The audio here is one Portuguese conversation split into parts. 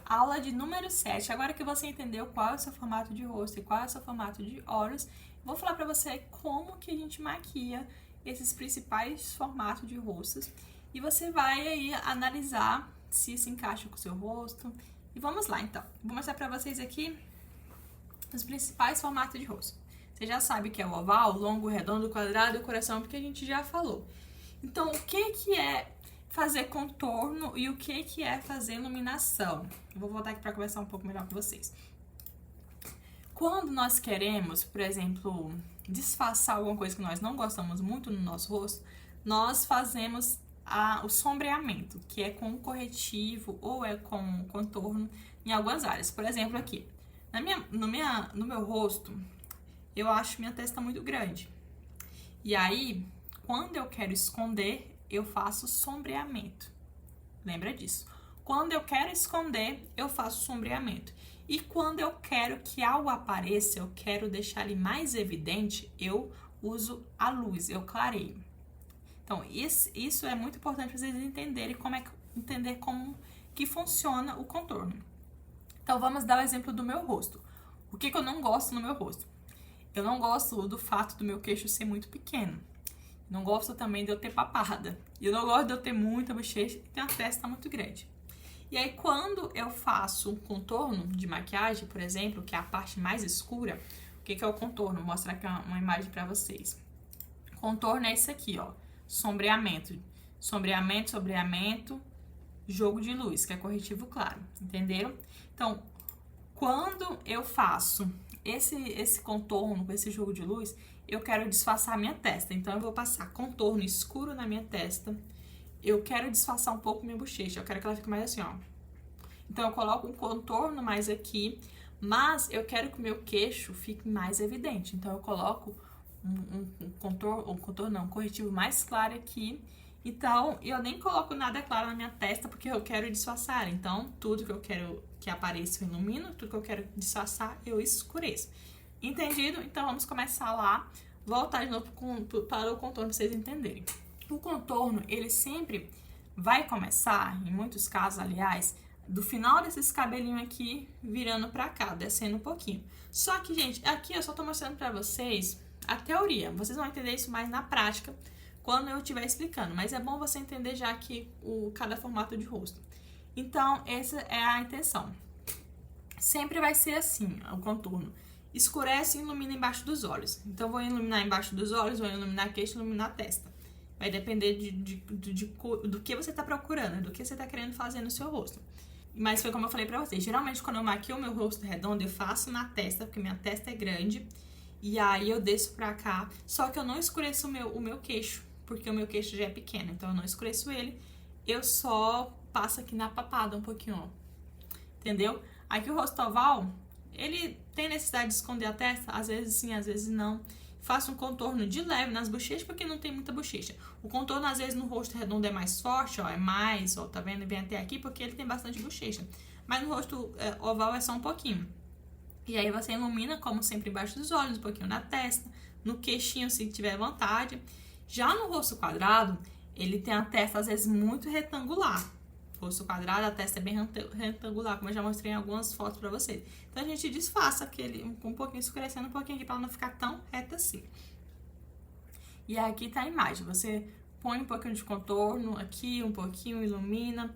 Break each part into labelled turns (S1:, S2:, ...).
S1: aula de número 7. Agora que você entendeu qual é o seu formato de rosto e qual é o seu formato de olhos, vou falar pra você como que a gente maquia esses principais formatos de rostos. E você vai aí analisar se se encaixa com o seu rosto. E vamos lá, então. Vou mostrar pra vocês aqui os principais formatos de rosto. Você já sabe que é o oval, longo, redondo, quadrado e o coração, porque a gente já falou. Então, o que é fazer contorno e o que é fazer iluminação? Eu vou voltar aqui para conversar um pouco melhor com vocês. Quando nós queremos, por exemplo, disfarçar alguma coisa que nós não gostamos muito no nosso rosto, nós fazemos o sombreamento, que é com corretivo ou é com contorno em algumas áreas. Por exemplo, aqui, no meu rosto, eu acho minha testa muito grande. E aí, quando eu quero esconder, eu faço sombreamento. Lembra disso? Quando eu quero esconder, eu faço sombreamento. E quando eu quero que algo apareça, eu quero deixar ele mais evidente, eu uso a luz, eu clareio. Então, isso é muito importante para vocês entenderem como que funciona o contorno. Então, vamos dar o exemplo do meu rosto. O que eu não gosto no meu rosto? Eu não gosto do fato do meu queixo ser muito pequeno. Não gosto também de eu ter papada. E eu não gosto de eu ter muita bochecha e ter uma testa muito grande. E aí, quando eu faço um contorno de maquiagem, por exemplo, que é a parte mais escura, o que é o contorno? Vou mostrar aqui uma imagem pra vocês. Contorno é isso aqui, ó. Sombreamento. Sombreamento, sombreamento, jogo de luz, que é corretivo claro. Entenderam? Então, quando eu faço esse contorno com esse jogo de luz, eu quero disfarçar a minha testa. Então, eu vou passar contorno escuro na minha testa. Eu quero disfarçar um pouco minha bochecha. Eu quero que ela fique mais assim, ó. Então, eu coloco um contorno mais aqui, mas eu quero que o meu queixo fique mais evidente. Então, eu coloco um corretivo mais claro aqui. Então, eu nem coloco nada claro na minha testa, porque eu quero disfarçar. Então, tudo que eu quero que apareça eu ilumino, tudo que eu quero disfarçar eu escureço. Entendido? Então, vamos começar lá. Voltar de novo para o contorno para vocês entenderem. O contorno, ele sempre vai começar, em muitos casos, aliás, do final desses cabelinhos aqui, virando pra cá, descendo um pouquinho. Só que, gente, aqui eu só tô mostrando pra vocês a teoria. Vocês vão entender isso mais na prática, quando eu estiver explicando. Mas é bom você entender já aqui cada formato de rosto. Então, essa é a intenção. Sempre vai ser assim, o contorno. Escurece e ilumina embaixo dos olhos. Então, vou iluminar embaixo dos olhos, vou iluminar a queixo, iluminar a testa. Vai depender do que você tá procurando, do que você tá querendo fazer no seu rosto. Mas foi como eu falei pra vocês, geralmente quando eu maquio o meu rosto redondo, eu faço na testa, porque minha testa é grande. E aí eu desço pra cá, só que eu não escureço o meu queixo, porque o meu queixo já é pequeno. Então eu não escureço ele, eu só passo aqui na papada um pouquinho, ó. Entendeu? Aqui o rosto oval, ele tem necessidade de esconder a testa? Às vezes sim, às vezes não. Faço um contorno de leve nas bochechas, porque não tem muita bochecha. O contorno, às vezes, no rosto redondo é mais forte, ó, é mais, ó, tá vendo? Vem até aqui, porque ele tem bastante bochecha. Mas no rosto oval é só um pouquinho. E aí você ilumina, como sempre, embaixo dos olhos, um pouquinho na testa, no queixinho, se tiver vontade. Já no rosto quadrado, ele tem a testa, às vezes, muito retangular. Rosto quadrado, a testa é bem retangular, como eu já mostrei em algumas fotos pra vocês. Então, a gente disfarça aquele um pouquinho escurecendo um pouquinho aqui, pra não ficar tão reta assim. E aqui tá a imagem. Você põe um pouquinho de contorno aqui, um pouquinho, ilumina.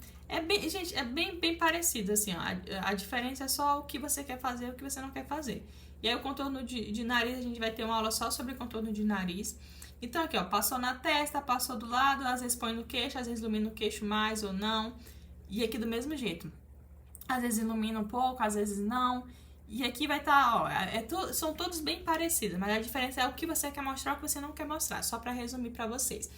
S1: Gente, é bem parecido, assim, ó. A diferença é só o que você quer fazer e o que você não quer fazer. E aí, o contorno de nariz, a gente vai ter uma aula só sobre contorno de nariz. Então, aqui, ó, passou na testa, passou do lado, às vezes põe no queixo, às vezes ilumina o queixo mais ou não. E aqui do mesmo jeito. Às vezes ilumina um pouco, às vezes não. E aqui vai estar, ó, são todos bem parecidos, mas a diferença é o que você quer mostrar e o que você não quer mostrar, só pra resumir pra vocês.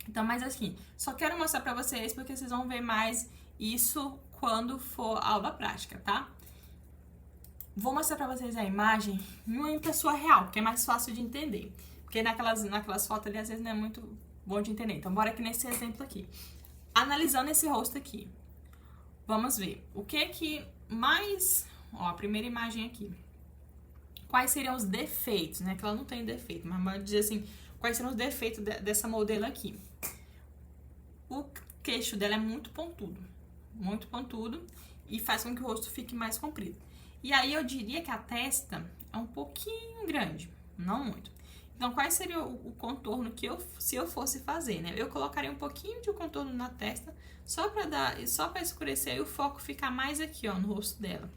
S1: Então, mas assim, só quero mostrar pra vocês porque vocês vão ver mais isso quando for a aula prática, tá? Vou mostrar pra vocês a imagem em pessoa real, porque é mais fácil de entender. Porque naquelas fotos ali, às vezes, não é muito bom de entender. Então, bora aqui nesse exemplo aqui. Analisando esse rosto aqui. Vamos ver. O que mais... Ó, a primeira imagem aqui. Quais seriam os defeitos, né? Que ela não tem defeito, mas vamos dizer assim, quais seriam os defeitos dessa modelo aqui. O queixo dela é muito pontudo. muito pontudo e faz com que o rosto fique mais comprido. E aí eu diria que a testa é um pouquinho grande, não muito. Então, qual seria o contorno que se eu fosse fazer, né? Eu colocaria um pouquinho de contorno na testa, só para escurecer e o foco ficar mais aqui, ó, no rosto dela.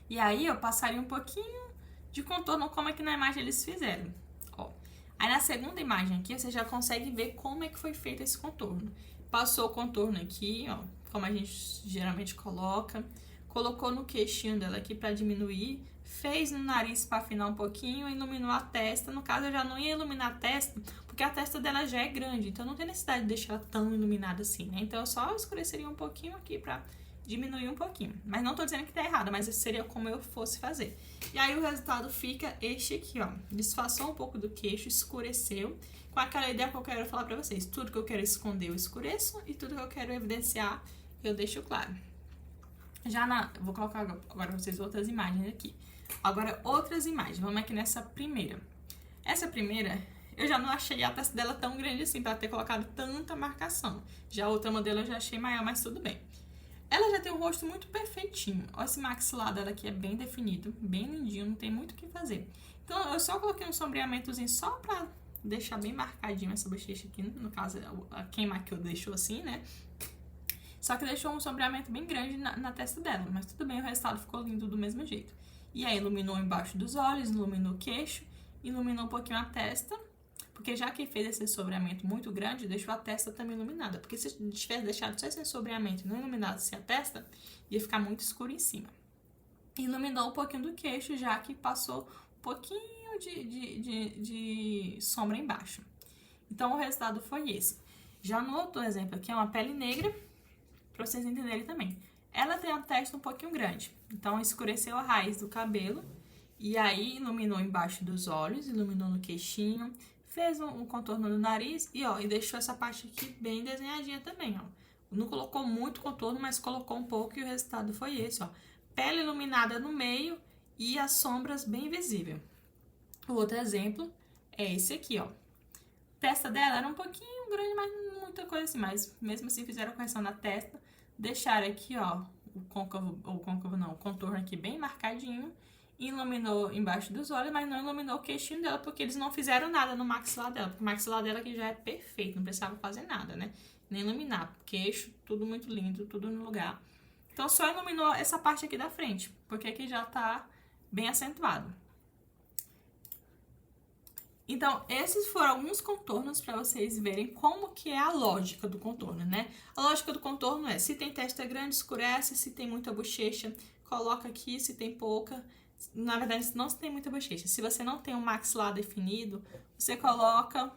S1: E aí eu passaria um pouquinho de contorno, como é que na imagem eles fizeram, ó. Aí na segunda imagem aqui, você já consegue ver como é que foi feito esse contorno. Passou o contorno aqui, ó, como a gente geralmente coloca. Colocou no queixinho dela aqui para diminuir. Fez no nariz para afinar um pouquinho, iluminou a testa. No caso, eu já não ia iluminar a testa, porque a testa dela já é grande. Então, não tem necessidade de deixar ela tão iluminada assim, né? Então, eu só escureceria um pouquinho aqui para diminuir um pouquinho. Mas não tô dizendo que tá errado, mas seria como eu fosse fazer. E aí, o resultado fica este aqui, ó. Disfarçou um pouco do queixo, escureceu. Com aquela ideia que eu quero falar pra vocês. Tudo que eu quero esconder, eu escureço. E tudo que eu quero evidenciar, eu deixo claro. Vou colocar agora pra vocês outras imagens aqui. Agora, outras imagens. Vamos aqui nessa primeira. Essa primeira, eu já não achei a testa dela tão grande assim, pra ter colocado tanta marcação. Já a outra modelo eu já achei maior, mas tudo bem. Ela já tem um rosto muito perfeitinho. Olha esse maxilar dela aqui, é bem definido, bem lindinho, não tem muito o que fazer. Então, eu só coloquei um sombreamentozinho só pra deixar bem marcadinho essa bochecha aqui. No caso, quem maquiou deixou assim, né? Só que deixou um sombreamento bem grande na testa dela. Mas tudo bem, o resultado ficou lindo do mesmo jeito. E aí, iluminou embaixo dos olhos, iluminou o queixo, iluminou um pouquinho a testa. Porque já que fez esse sombreamento muito grande, deixou a testa também iluminada. Porque se tivesse deixado só esse sombreamento e não iluminasse a testa, ia ficar muito escuro em cima. Iluminou um pouquinho do queixo, já que passou um pouquinho de sombra embaixo. Então, o resultado foi esse. Já no outro exemplo aqui, é uma pele negra, pra vocês entenderem também. Ela tem a testa um pouquinho grande, então escureceu a raiz do cabelo, e aí iluminou embaixo dos olhos, iluminou no queixinho, fez um contorno no nariz e deixou essa parte aqui bem desenhadinha também, ó. Não colocou muito contorno, mas colocou um pouco e o resultado foi esse, ó. Pele iluminada no meio e as sombras bem visíveis. O outro exemplo é esse aqui, ó. A testa dela era um pouquinho grande, mas não muita coisa assim, mas mesmo assim fizeram a correção na testa, deixaram aqui, ó, o contorno aqui bem marcadinho, iluminou embaixo dos olhos, mas não iluminou o queixinho dela, porque eles não fizeram nada no maxilar dela, porque o maxilar dela aqui já é perfeito, não precisava fazer nada, né? Nem iluminar, queixo, tudo muito lindo, tudo no lugar. Então, só iluminou essa parte aqui da frente, porque aqui já tá bem acentuado. Então, esses foram alguns contornos para vocês verem como que é a lógica do contorno, né? A lógica do contorno é, se tem testa grande, escurece, se tem muita bochecha, coloca aqui, se tem pouca. Na verdade, não se tem muita bochecha. Se você não tem um maxilar definido, você coloca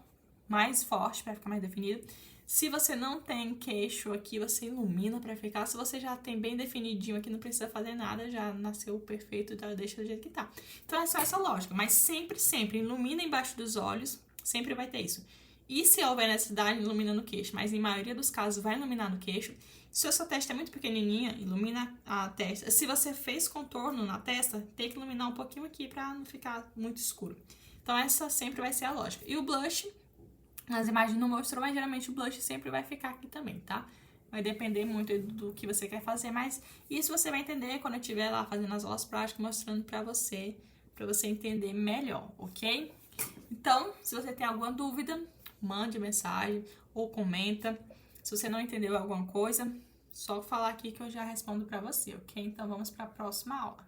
S1: mais forte para ficar mais definido. Se você não tem queixo aqui, você ilumina para ficar. Se você já tem bem definidinho aqui, não precisa fazer nada, já nasceu perfeito, então deixa do jeito que tá. Então é só essa lógica, mas sempre ilumina embaixo dos olhos, sempre vai ter isso. E se houver necessidade, ilumina no queixo, mas em maioria dos casos vai iluminar no queixo. Se a sua testa é muito pequenininha, ilumina a testa. Se você fez contorno na testa, tem que iluminar um pouquinho aqui para não ficar muito escuro. Então essa sempre vai ser a lógica. E o blush, nas imagens não mostrou, mas geralmente o blush sempre vai ficar aqui também, tá? Vai depender muito do que você quer fazer, mas isso você vai entender quando eu estiver lá fazendo as aulas práticas, mostrando pra você entender melhor, ok? Então, se você tem alguma dúvida, mande mensagem ou comenta. Se você não entendeu alguma coisa, só falar aqui que eu já respondo pra você, ok? Então, vamos pra próxima aula.